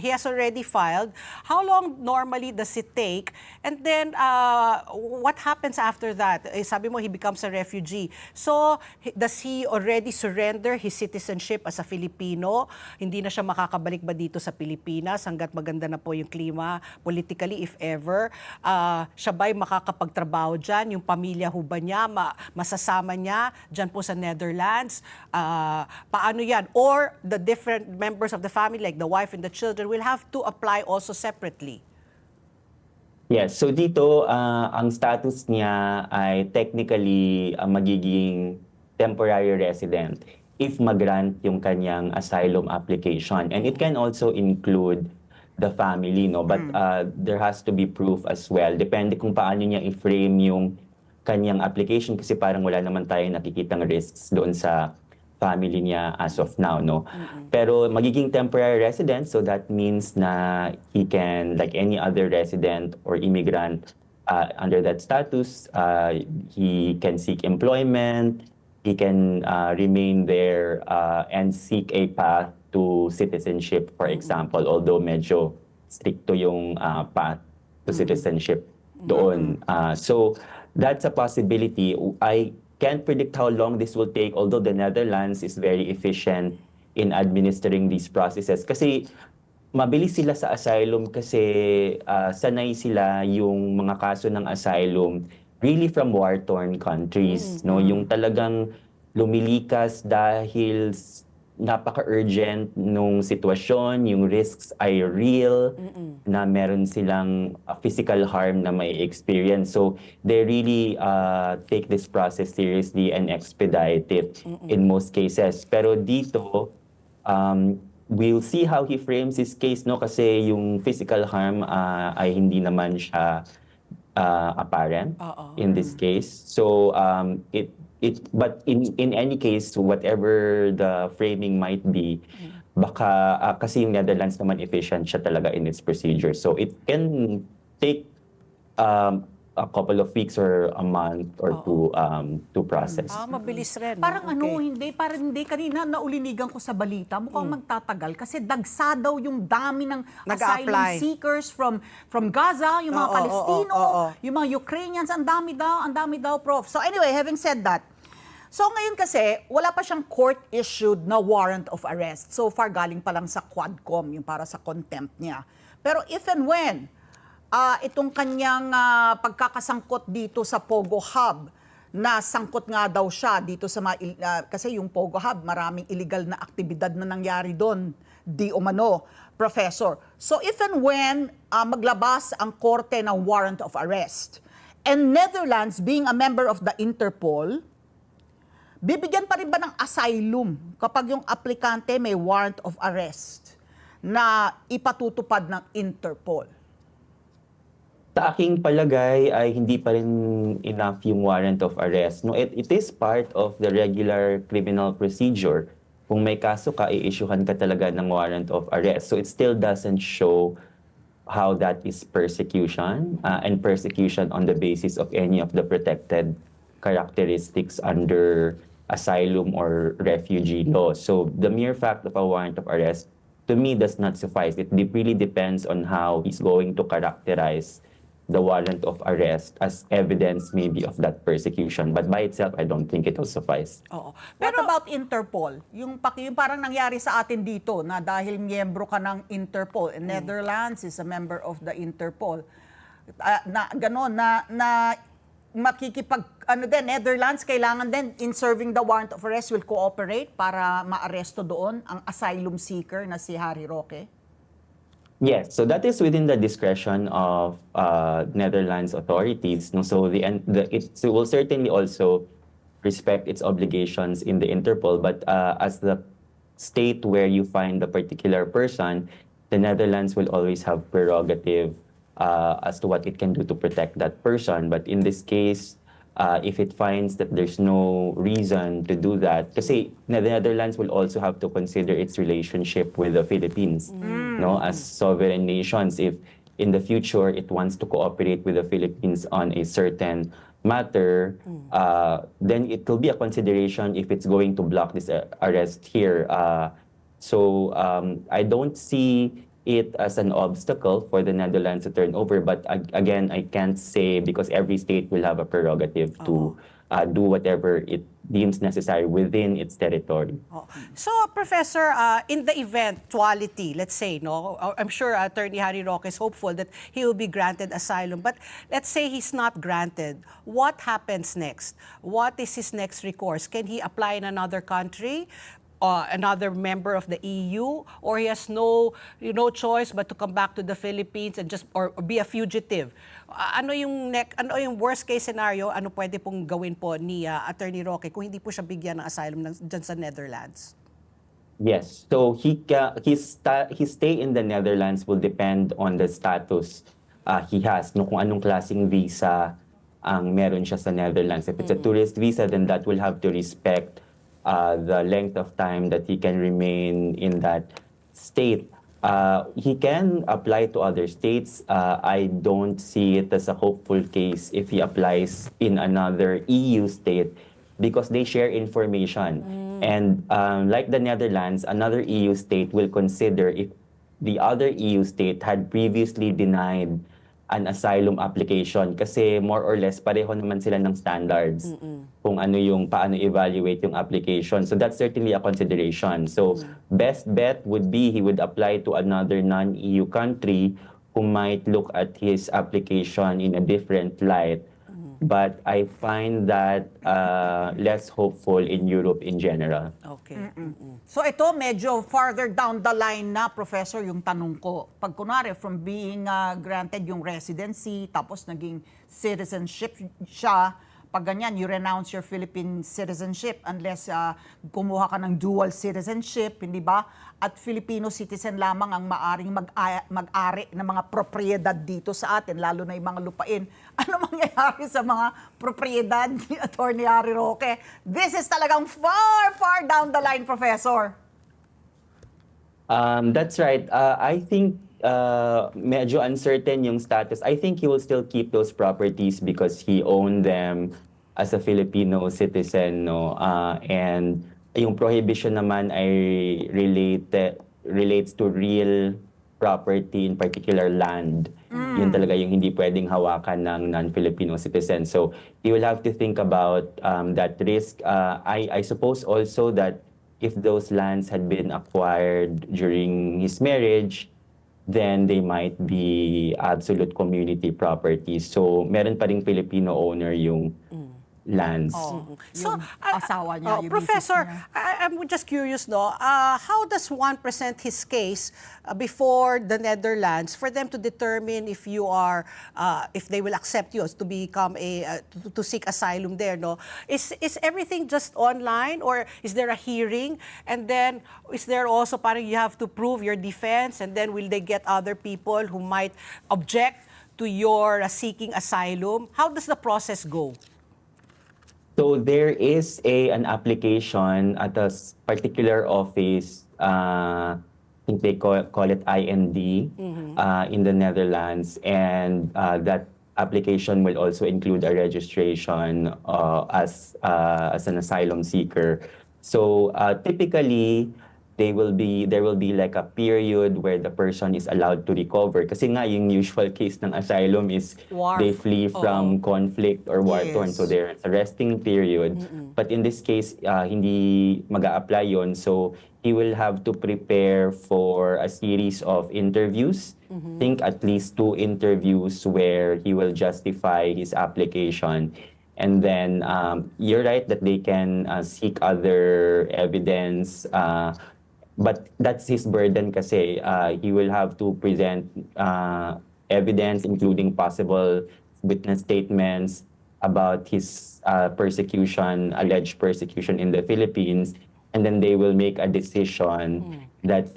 he has already filed. How long normally does it take? And then, what happens after that? Sabi mo, he becomes a refugee. So, does he already surrender his citizenship as a Filipino? Hindi na siya makakabalik ba dito sa Pilipinas hanggat maganda na po yung klima politically, if ever? Siya ba'y makakapagtrabaho dyan? Yung pamilya ho ba niya? Masasama niya dyan po sa Netherlands? Paano yan? Or the different members of the family, like the wife and the children, will have to apply also separately? Yes, so dito, ang status niya ay technically magiging temporary resident if mag-grant yung kanyang asylum application. And it can also include the family, no? But there has to be proof as well. Depende kung paano niya i-frame yung kanyang application kasi parang wala naman tayong nakikitang risks doon sa family niya as of now, no? Pero magiging temporary resident, so that means na he can, like any other resident or immigrant under that status, he can seek employment, he can remain there and seek a path to citizenship, for example, although medyo stricto yung path to citizenship doon. So that's a possibility. I can't predict how long this will take, although the Netherlands is very efficient in administering these processes. Kasi mabilis sila sa asylum kasi sanay sila yung mga kaso ng asylum really from war-torn countries. No? Yung talagang lumilikas dahil napaka-urgent nung sitwasyon, yung risks ay real, na meron silang physical harm na may experience. So they really take this process seriously and expedite it in most cases. Pero dito, we'll see how he frames his case, no? Kasi yung physical harm ay hindi naman siya apparent in this case. So but in any case, whatever the framing might be, baka kasi yung Netherlands naman efficient siya talaga in its procedure. So it can take a couple of weeks or a month or two to process. Mabilis rin. Parang parang hindi. Kanina naulinigan ko sa balita, mukhang magtatagal kasi dagsa daw yung dami ng asylum seekers from Gaza, yung mga Palestino, yung mga Ukrainians, ang dami daw, Prof. So anyway, having said that, so ngayon kasi, wala pa siyang court-issued na warrant of arrest. So far, galing pa lang sa Quadcom, yung para sa contempt niya. Pero if and when, itong kanyang pagkakasangkot dito sa Pogo Hub, na sangkot nga daw siya dito sa kasi yung Pogo Hub, maraming illegal na aktibidad na nangyari doon, di umano, Professor. So if and when maglabas ang korte ng warrant of arrest, and Netherlands being a member of the Interpol, bibigyan pa rin ba ng asylum kapag yung aplikante may warrant of arrest na ipatutupad ng Interpol? Sa aking palagay ay hindi pa rin enough yung warrant of arrest. No, it is part of the regular criminal procedure. Kung may kaso ka, i-issuehan ka talaga ng warrant of arrest. So it still doesn't show how that is persecution and persecution on the basis of any of the protected characteristics under asylum or refugee law. So the mere fact of a warrant of arrest, to me, does not suffice. It really depends on how he's going to characterize the warrant of arrest as evidence maybe of that persecution. But by itself, I don't think it will suffice. What about Interpol? Yung parang nangyari sa atin dito na dahil miyembro ka ng Interpol, and Netherlands is a member of the Interpol, na makikipag, Netherlands, kailangan din in serving the warrant of arrest will cooperate para maaresto doon ang asylum seeker na si Harry Roque? Yes, so that is within the discretion of Netherlands authorities. No? So it will certainly also respect its obligations in the Interpol, but as the state where you find the particular person, the Netherlands will always have prerogative as to what it can do to protect that person. But in this case, if it finds that there's no reason to do that, kasi the Netherlands will also have to consider its relationship with the Philippines, no, as sovereign nations. If in the future it wants to cooperate with the Philippines on a certain matter, then it will be a consideration if it's going to block this arrest here. So I don't see it as an obstacle for the Netherlands to turn over. But again, I can't say because every state will have a prerogative to do whatever it deems necessary within its territory. So, Professor, in the eventuality, let's say, no, I'm sure Attorney Harry Roque is hopeful that he will be granted asylum. But let's say he's not granted. What happens next? What is his next recourse? Can he apply in another country? Another member of the EU, or he has no choice but to come back to the Philippines and just or be a fugitive. Ano yung worst case scenario? Ano pwede pong gawin po ni Attorney Roque kung hindi po siya bigyan ng asylum dyan sa Netherlands? Yes. So his stay in the Netherlands will depend on the status he has, no, kung anong klaseng visa ang meron siya sa Netherlands. If it's a tourist visa, then that will have to respect the length of time that he can remain in that state. He can apply to other states. I don't see it as a hopeful case if he applies in another EU state because they share information. And like the Netherlands, another EU state will consider if the other EU state had previously denied an asylum application kasi more or less pareho naman sila ng standards kung paano evaluate yung application. So that's certainly a consideration. So best bet would be he would apply to another non-EU country who might look at his application in a different light. But I find that less hopeful in Europe in general. Okay. So ito, medyo farther down the line na, Professor, yung tanong ko. Pag kunwari, from being granted yung residency, tapos naging citizenship siya, pag ganyan, you renounce your Philippine citizenship unless kumuha ka ng dual citizenship, hindi ba? At Filipino citizen lamang ang maaring mag-ari ng mga propriedad dito sa atin, lalo na yung mga lupain. Ano mangyayari sa mga propriedad ni Atty. Harry Roque? This is talagang far, far down the line, Professor. That's right. I think medyo uncertain yung status. I think he will still keep those properties because he owned them as a Filipino citizen, no? And yung prohibition naman ay relates to real property, in particular land. Yun talaga yung hindi pwedeng hawakan ng non-Filipino citizen. So he will have to think about that risk. I suppose also that if those lands had been acquired during his marriage, then they might be absolute community property. So meron pa ring Filipino owner yung lands. So, asawa niya, yung Professor, misis I'm just curious, no? How does one present his case before the Netherlands for them to determine if you are, if they will accept you to become to seek asylum there, no? Is everything just online, or is there a hearing? And then is there also parang you have to prove your defense, and then will they get other people who might object to your seeking asylum? How does the process go? So there is an application at a particular office, I think they call it IND, in the Netherlands, and that application will also include a registration as an asylum seeker. So typically, there will be like a period where the person is allowed to recover. Kasi nga, yung usual case ng asylum is they flee from conflict or war-torn. Yes. So there's a resting period. But in this case, hindi mag-a-apply yun. So he will have to prepare for a series of interviews. Think at least 2 interviews where he will justify his application. And then you're right that they can seek other evidence. But that's his burden kasi he will have to present evidence including possible witness statements about his alleged persecution in the Philippines, and then they will make a decision that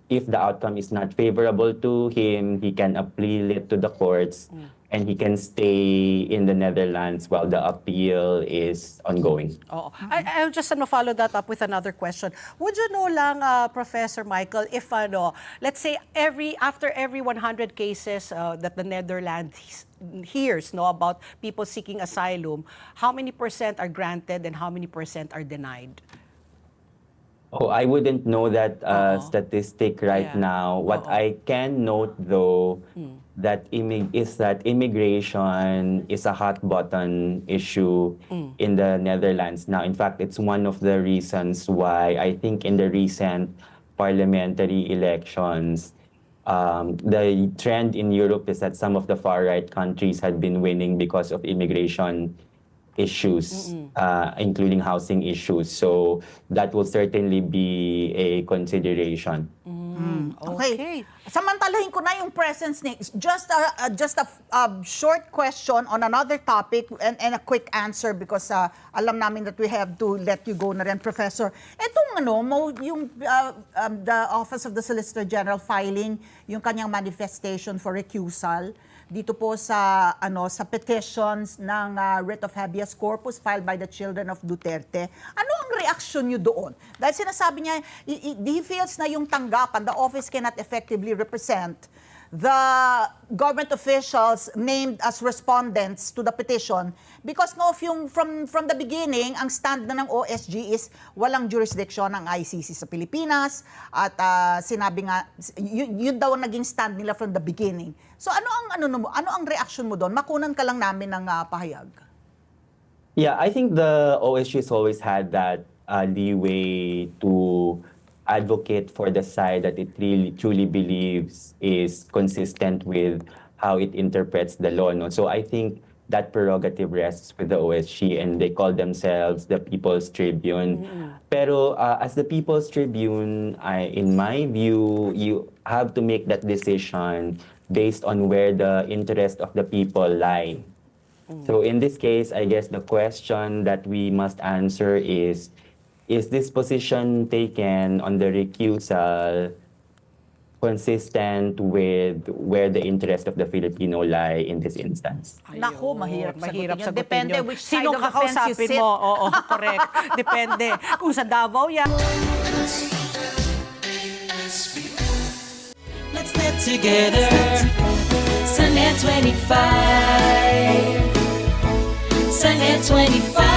if the outcome is not favorable to him, he can appeal it to the courts and he can stay in the Netherlands while the appeal is ongoing. I'll just follow that up with another question. Would you know lang, Professor Michael, if let's say after every 100 cases that the Netherlands hears about people seeking asylum, how many % are granted and how many % are denied? Oh, I wouldn't know that Oo. statistic right Yeah. now. What Oo. I can note though that immigration is a hot button issue in the Netherlands now. In fact, it's one of the reasons why I think in the recent parliamentary elections, the trend in Europe is that some of the far-right countries had been winning because of immigration issues, including housing issues. So that will certainly be a consideration. Okay. Samantalahin ko na yung presence ni just a short question on another topic and a quick answer because alam namin that we have to let you go na rin, Professor. Etong yung the Office of the Solicitor General filing yung kanyang manifestation for recusal dito po sa sa petitions ng writ of habeas corpus filed by the children of Duterte. Ano ang reaksyon niyo doon? Dahil sinasabi niya, he feels na yung tanggapan, the office cannot effectively represent the government officials named as respondents to the petition because from the beginning, ang stand na ng OSG is walang jurisdiction ng ICC sa Pilipinas at sinabi nga, yun daw ang naging stand nila from the beginning. So ano ang reaction mo doon? Makunan ka lang namin ng pahayag. Yeah, I think the OSG has always had that leeway to advocate for the side that it really truly believes is consistent with how it interprets the law. No? So I think that prerogative rests with the OSG and they call themselves the People's Tribune. Pero as the People's Tribune, in my view, you have to make that decision based on where the interest of the people lie. So in this case, I guess the question that we must answer is this position taken on the recusal consistent with where the interest of the Filipino lie in this instance? Naku, mahirap sagutin yun. sagutin Depende yun. which side Sinong of the fence you kakausapin sit. mo? Oo, correct. Depende. Kung sa Davao yan. Let's live together. Sunnet 25. Sunnet 25.